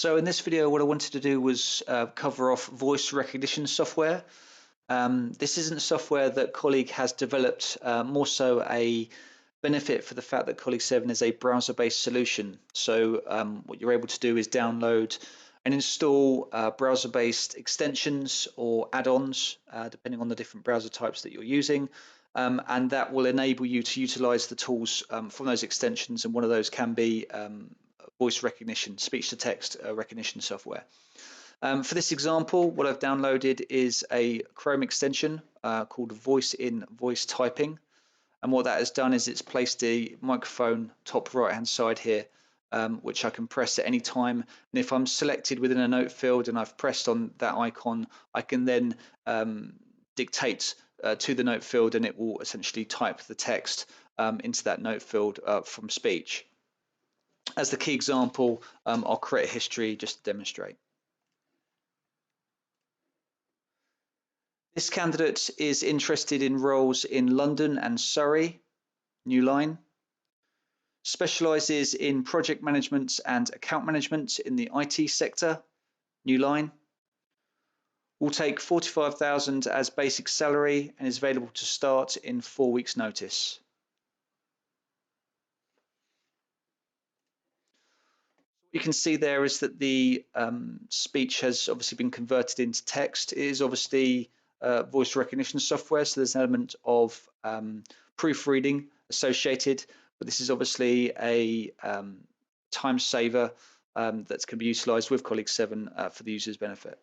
So in this video, what I wanted to do was cover off voice recognition software. This isn't software that Colleague has developed, more so a benefit for the fact that Colleague 7 is a browser-based solution. So what you're able to do is download and install browser-based extensions or add-ons, depending on the different browser types that you're using. And that will enable you to utilize the tools from those extensions, and one of those can be voice recognition, speech-to-text recognition software. For this example, what I've downloaded is a Chrome extension called Voice in Voice Typing. And what that has done is it's placed the microphone top right-hand side here, which I can press at any time. And if I'm selected within a note field and I've pressed on that icon, I can then dictate to the note field, and it will essentially type the text into that note field from speech. As the key example, I'll create a history just to demonstrate. This candidate is interested in roles in London and Surrey, new line. Specialises in project management and account management in the IT sector, new line. Will take 45,000 as basic salary and is available to start in 4 weeks' notice. What you can see there is that the speech has obviously been converted into text. It is obviously voice recognition software, so there's an element of proofreading associated, but this is obviously a time saver that can be utilized with Colleague 7 for the user's benefit.